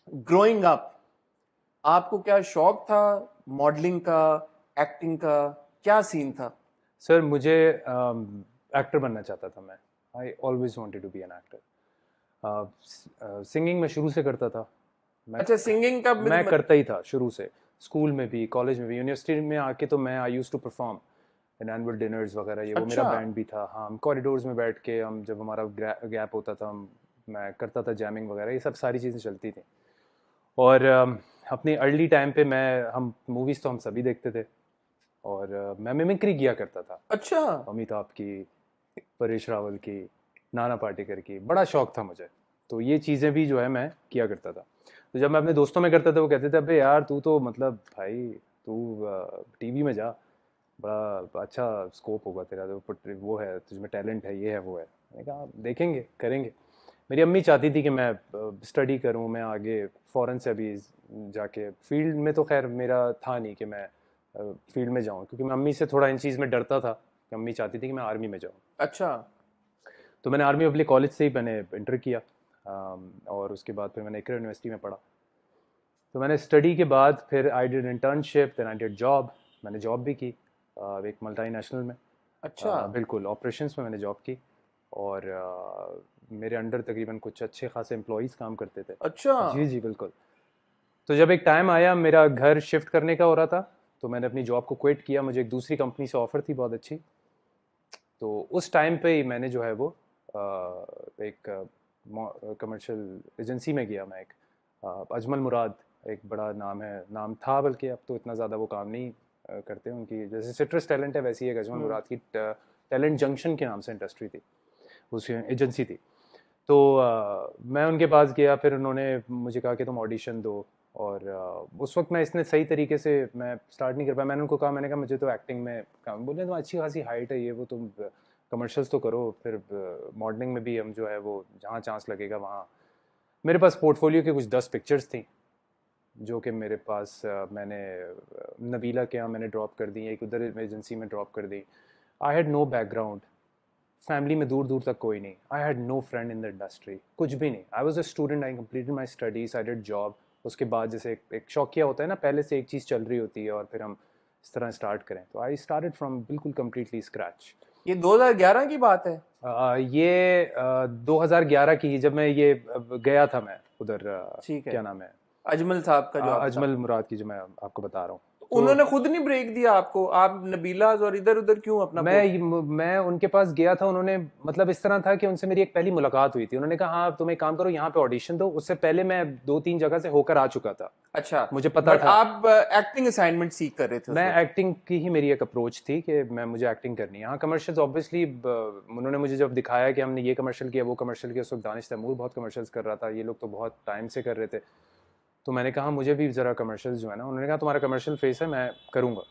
Growing up आपको क्या शौक था, मॉडलिंग का, एक्टिंग का, क्या सीन था? सर मुझे एक्टर बनना चाहता था मैं। I always wanted to be an actor. Singing मैं शुरू से करता था। मैं अच्छा, सिंगिंग का मैं करता ही था शुरू से। स्कूल में भी, कॉलेज में भी, यूनिवर्सिटी में आके तो मैं I use to perform in annual dinners वगैरह, ये वो मेरा अच्छा। बैंड भी था। हाँ, हम कॉरिडोर्स में बैठ के, हम जब हमारा गैप होता था, हम मैं करता था जैमिंग वगैरह, ये सब सारी चीज़ें चलती थी। और अपनी अर्ली टाइम पे हम मूवीज़ तो हम सभी देखते थे। और मैं मिमिक्री किया करता था। अच्छा। अमिताभ की, परेश रावल की, नाना पाटेकर की, बड़ा शौक था मुझे। तो ये चीज़ें भी जो है मैं किया करता था। तो जब मैं अपने दोस्तों में करता था, वो कहते थे अबे यार तू तो मतलब भाई, तू टीवी में जा, बड़ा अच्छा स्कोप होगा तेरा, तो वो है तुझमें टैलेंट है, ये है वो है। मैंने कहा देखेंगे करेंगे। मेरी अम्मी चाहती थी कि मैं स्टडी करूं, मैं आगे फ़ॉरेन से अभी जाके फील्ड में, तो खैर मेरा था नहीं कि मैं फील्ड में जाऊं, क्योंकि मैं अम्मी से थोड़ा इन चीज़ में डरता था कि अम्मी चाहती थी कि मैं आर्मी में जाऊं। अच्छा। तो मैंने आर्मी पब्लिक कॉलेज से ही मैंने इंटर किया। और उसके बाद फिर मैंने इकर यूनिवर्सिटी में पढ़ा। तो मैंने स्टडी के बाद फिर I did internship, then I did job. मैंने जॉब भी की एक मल्टीनेशनल में। अच्छा। बिल्कुल ऑपरेशंस में मैंने जॉब की। और मेरे अंडर तकरीबन कुछ अच्छे खासे एम्प्लॉयज़ काम करते थे। अच्छा। जी जी बिल्कुल। तो जब एक टाइम आया मेरा घर शिफ्ट करने का हो रहा था, तो मैंने अपनी जॉब को क्विट किया। मुझे एक दूसरी कंपनी से ऑफ़र थी बहुत अच्छी। तो उस टाइम पे ही मैंने जो है वो एक कमर्शियल एजेंसी में गया। मैं एक अजमल मुराद, एक बड़ा नाम है, नाम था, बल्कि अब तो इतना ज़्यादा वो काम नहीं करते। उनकी जैसे सिट्रस टैलेंट है, वैसी एक अजमल हम्म। मुराद की टैलेंट जंक्शन के नाम से इंडस्ट्री थी, उस एजेंसी थी। तो मैं उनके पास गया, फिर उन्होंने मुझे कहा कि तुम ऑडिशन दो। और उस वक्त मैं इसने सही तरीके से मैं स्टार्ट नहीं कर पाया। मैंने उनको कहा, मैंने कहा मुझे तो एक्टिंग में काम, बोले तुम अच्छी खासी हाइट है, ये वो, तुम कमर्शियल्स तो करो, फिर मॉडलिंग में भी हम जो है वो जहाँ चांस लगेगा वहाँ। मेरे पास पोर्टफोलियो के कुछ 10 पिक्चर्स थी, जो कि मेरे पास मैंने नबीला के यहाँ मैंने ड्रॉप कर दी, एक उधर एजेंसी में ड्रॉप कर दी। I had no background, family में दूर दूर तक कोई नहीं। I had no friend in the industry, कुछ भी नहीं। I was a student, I completed my studies, I did job. उसके बाद जैसे एक शौकिया होता है ना, पहले से एक चीज़ चल रही होती है और फिर हम इस तरह स्टार्ट करें, तो आई स्टार्टेड फ्रॉम बिल्कुल कम्प्लीटली स्क्रैच। ये 2011 की बात है? ये 2011 की, जब मैं ये गया था मैं उधर, ठीक है। क्या नाम है, अजमल साहब का जो आप था, अजमल मुराद की, जो मैं आपको बता रहा हूँ। तो तो उन्होंने खुद नहीं ब्रेक दिया आपको? आप नबीलाज और इधर उधर क्यों अपना पोर्ट? मैं उनके पास गया था। उन्होंने, मतलब इस तरह था कि उनसे मेरी एक पहली मुलाकात हुई थी। उन्होंने कहा हाँ तुम एक काम करो, यहाँ पे ऑडिशन दो। उससे पहले मैं 2-3 जगह से होकर आ चुका था, अच्छा। मुझे पता बट था। आप एक्टिंग असाइनमेंट सीख कर रहे थे उस मैं वक्त? एक्टिंग की ही मेरी एक अप्रोच थी कि मुझे एक्टिंग करनी है। हाँ, कमर्शियल्स ऑब्वियसली, उन्होंने मुझे जब दिखाया कि हमने ये कमर्शियल किया, वो कमर्शियल किया, उस वक्त दानिश तैमूर बहुत कमर्शियल्स कर रहा था, ये लोग तो बहुत टाइम से कर रहे थे। तो मैंने कहा मुझे भी ज़रा कमर्शियल्स जो है ना, उन्होंने कहा तुम्हारा कमर्शियल फेस है, मैं करूँगा।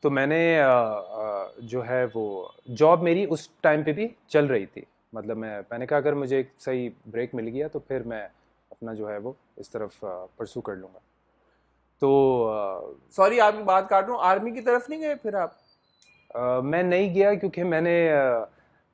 तो मैंने जो है वो जॉब मेरी उस टाइम पे भी चल रही थी। मतलब मैंने कहा अगर मुझे एक सही ब्रेक मिल गया तो फिर मैं अपना जो है वो इस तरफ परसू कर लूँगा। तो सॉरी, आपकी बात काट रहा हूँ, आर्मी की तरफ नहीं गए फिर आप? मैं नहीं गया, क्योंकि मैंने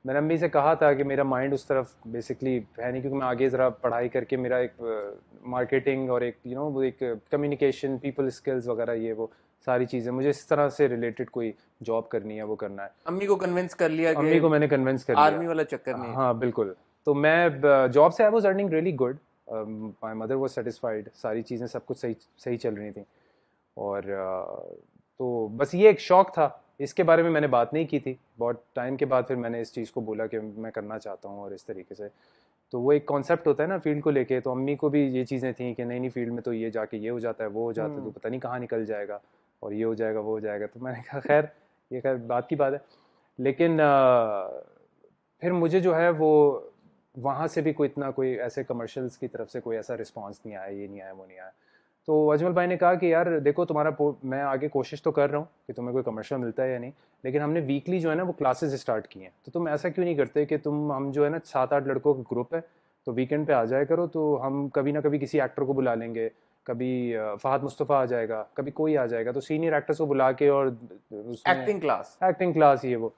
अम्मी से कहा था कि मेरा माइंड उस तरफ बेसिकली है नहीं, क्योंकि मैं आगे ज़रा पढ़ाई करके मेरा एक मार्केटिंग और एक वो एक कम्युनिकेशन, पीपल स्किल्स वगैरह, ये वो सारी चीज़ें मुझे इस तरह से रिलेटेड कोई जॉब करनी है, वो करना है। अम्मी को कन्विंस कर लिया कि अम्मी को मैंने कन्विंस कर लिया। आर्मी वाला चक्कर नहीं है? हाँ बिल्कुल। तो मैं जॉब से I was earning really good, my mother was satisfied, सारी चीज़ें सब कुछ सही सही चल रही थी। और तो बस ये एक शौक था, इसके बारे में मैंने बात नहीं की थी। बहुत टाइम के बाद फिर मैंने इस चीज़ को बोला कि मैं करना चाहता हूँ, और इस तरीके से। तो वो एक कॉन्सेप्ट होता है ना फील्ड को लेके, तो अम्मी को भी ये चीज़ें थी कि नहीं नहीं, फील्ड में तो ये जाके ये हो जाता है, वो हो जाता है, तो हम्म। पता नहीं कहाँ निकल जाएगा, और ये हो जाएगा वो हो जाएगा। तो मैंने कहा खैर, ये खैर बात की बात है। लेकिन फिर मुझे जो है वो वहाँ से भी कोई इतना कोई ऐसे कमर्शियल्स की तरफ से कोई ऐसा रिस्पांस नहीं आया, ये नहीं आया वो नहीं आया। तो अजमल भाई ने कहा कि यार देखो, मैं आगे कोशिश तो कर रहा हूँ कि तुम्हें कोई कमर्शियल मिलता है या नहीं, लेकिन हमने वीकली जो है ना वो क्लासेस स्टार्ट की हैं, तो तुम ऐसा क्यों नहीं करते कि हम जो है ना 7-8 लड़कों का ग्रुप है, तो वीकेंड पे आ जाया करो, तो हम कभी ना कभी किसी एक्टर को बुला लेंगे। कभी फहद मुस्तफ़ा आ जाएगा, कभी कोई आ जाएगा, तो सीनियर एक्टर्स को बुला के, और उसमें एक्टिंग क्लास? एक्टिंग क्लास ये वो।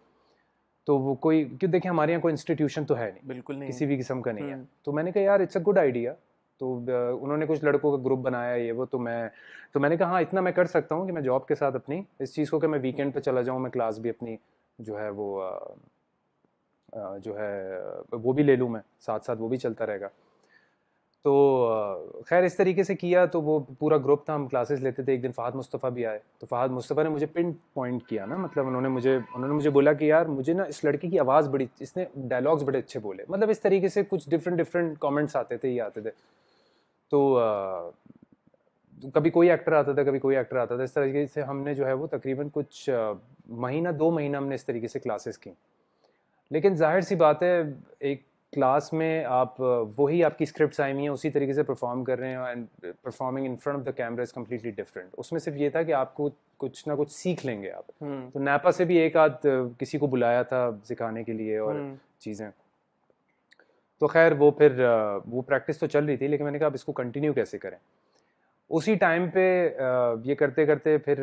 तो वो कोई, क्यों देखिए हमारे यहाँ कोई इंस्टीट्यूशन तो है नहीं, बिल्कुल नहीं। किसी भी किस्म का नहीं है। हम्म। तो मैंने कहा यार इट्स अ गुड आइडिया। तो उन्होंने कुछ लड़कों का ग्रुप बनाया ये वो, तो मैंने कहा हाँ इतना मैं कर सकता हूँ कि मैं जॉब के साथ अपनी इस चीज़ को कि मैं वीकेंड पे चला जाऊँ, मैं क्लास भी अपनी जो है वो जो है वो भी ले लूँ, मैं साथ साथ वो भी चलता रहेगा। तो खैर इस तरीके से किया, तो वो पूरा ग्रुप था, हम क्लासेस लेते थे। एक दिन फ़हद मुस्तफ़ा भी आए, तो फ़हद मुस्तफ़ा ने मुझे पिन पॉइंट किया ना, मतलब उन्होंने मुझे बोला कि यार मुझे ना इस लड़के की आवाज़ बड़ी, इसने डायलॉग्स बड़े अच्छे बोले, मतलब इस तरीके से कुछ डिफरेंट डिफरेंट कमेंट्स आते थे, ये आते थे। तो कभी कोई एक्टर आता था, कभी कोई एक्टर आता था, इस तरीके से हमने जो है वो तकरीबन कुछ महीना 2 महीना हमने इस तरीके से क्लासेस की। लेकिन जाहिर सी बात है, एक क्लास में आप वही आपकी स्क्रिप्ट्स आई हुई हैं, उसी तरीके से परफॉर्म कर रहे हैं, and performing in front of the camera is completely different. उसमें सिर्फ ये था कि आपको कुछ ना कुछ सीख लेंगे आप। तो नापा से भी एक आध किसी को बुलाया था सिखाने के लिए और चीज़ें। तो खैर वो फिर वो प्रैक्टिस तो चल रही थी, लेकिन मैंने कहा अब इसको कंटिन्यू कैसे करें। उसी टाइम पे ये करते करते फिर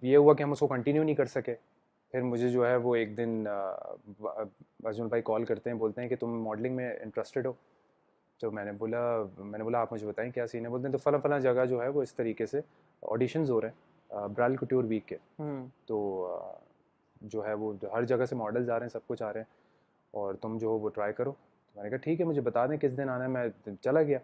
ये हुआ कि हम उसको कंटिन्यू नहीं कर सके। फिर मुझे जो है वो एक दिन अर्जुन भाई कॉल करते हैं, बोलते हैं कि तुम मॉडलिंग में इंटरेस्टेड हो। तो मैंने बोला आप मुझे बताएं क्या सीन है। बोलते हैं तो फला फला जगह जो है वो इस तरीके से ऑडिशंस हो रहे हैं ब्राइडल कुट्योर वीक के। तो जो है वो हर जगह से मॉडल्स आ रहे हैं, सब कुछ आ रहे हैं, और तुम जो हो वो ट्राई करो। तो मैंने कहा ठीक है, मुझे बता दें किस दिन आना है, मैं चला गया।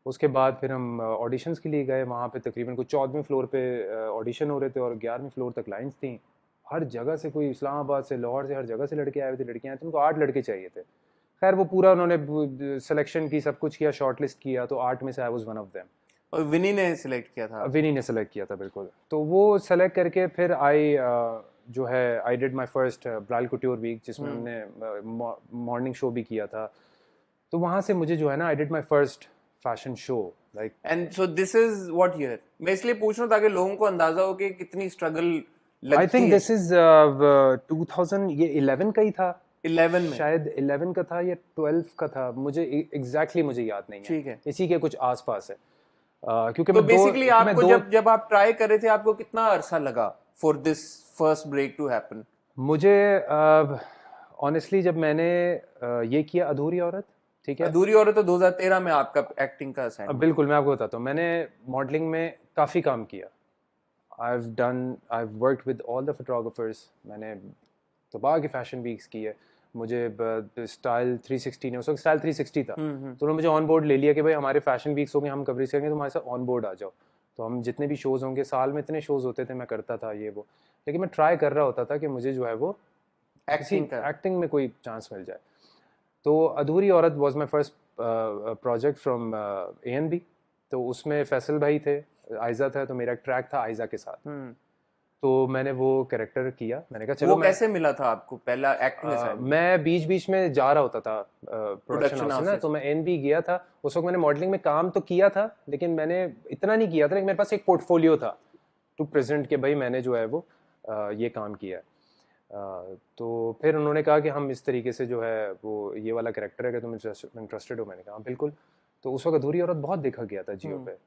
उसके बाद फिर हम ऑडिशंस के लिए गए। वहाँ पे तकरीबन कुछ 14वें फ्लोर पे ऑडिशन हो रहे थे और 11वें फ्लोर तक लाइंस थी। हर जगह से, कोई इस्लामाबाद से, लाहौर से, हर जगह से लड़के आए हुए थे, लड़कियाँ थी। उनको 8 लड़के चाहिए थे। खैर वो पूरा उन्होंने सिलेक्शन की, सब कुछ किया, शॉर्ट लिस्ट किया, तो 8 में से I was one of them. और विनी ने सिलेक्ट किया था? विनी ने सेलेक्ट किया था, बिल्कुल। तो वो सेलेक्ट करके फिर जो है I did my first bridal couture week, जिसमें हमने मॉर्निंग शो भी किया था। तो वहाँ से मुझे जो है ना आई did my first fashion show like. And so this is what year? मैं इसलिए पूछ रहा हूँ ताकि लोगों को अंदाजा हो कि कितनी स्ट्रगल आई लगती थिंक है। दिस इज 2000, ये 11 का ही था 11 में? शायद, 11 का था या 12 का था, मुझे एग्जैक्टली मुझे याद नहीं है। ठीक है। इसी के कुछ आसपास है। क्योंकि तो मैं बेसिकली मैं आपको दो जब जब आप ट्राई कर रहे थे, आपको कितना अरसा लगा for this first break to happen? मुझे ऑनेस्टली जब मैंने ये किया अधूरी औरत, ठीक है। अधूरी औरत तो 2013 में आपका एक्टिंग का असाइनमेंट? बिल्कुल, मैं आपको बताता हूँ, मैंने मॉडलिंग में काफ़ी काम किया। I worked with all the photographers. मैंने तबाह के फैशन वीक्स किए। मुझे स्टाइल 360 ने, उस वक्त स्टाइल 360 था, तो उन्होंने मुझे ऑन बोर्ड ले लिया कि भाई हमारे फैशन वीक्स होंगे, हम कवरेज करेंगे, तुम हमारे साथ ऑन बोर्ड आ जाओ। तो हम जितने भी शोज़ होंगे, साल में इतने शोज़ होते थे, मैं करता था ये वो। लेकिन मैं ट्राई कर रहा होता था कि मुझे जो है वो किसी एक्टिंग का? एक्टिंग में कोई चांस मिल जाए। तो अधूरी औरत was my first project from ANB। तो उसमें फैसल भाई थे, आयजा था, तो मेरा एक ट्रैक था आयजा के साथ। तो मैंने वो कैरेक्टर किया। मैंने कहा चलो वो कैसे मिला था आपको पहला एक्टिंग असाइनमेंट? मैं बीच बीच में जा रहा होता था प्रोडक्शन प्रोडक्शन हाउस से ना, हाउसेस? तो मैं NB गया था। उस वक्त मैंने मॉडलिंग में काम तो किया था, लेकिन मैंने इतना नहीं किया था, लेकिन मेरे पास एक पोर्टफोलियो था टू प्रेजेंट कि भाई मैंने जो है वो ये काम किया है। तो फिर उन्होंने कहा कि हम इस तरीके से जो है वो ये वाला कैरेक्टर है कि तुम इंटरेस्टेड हो। मैंने कहा हाँ, बिल्कुल। तो उस वक्त अधूरी औरत बहुत देखा गया था जियो पे।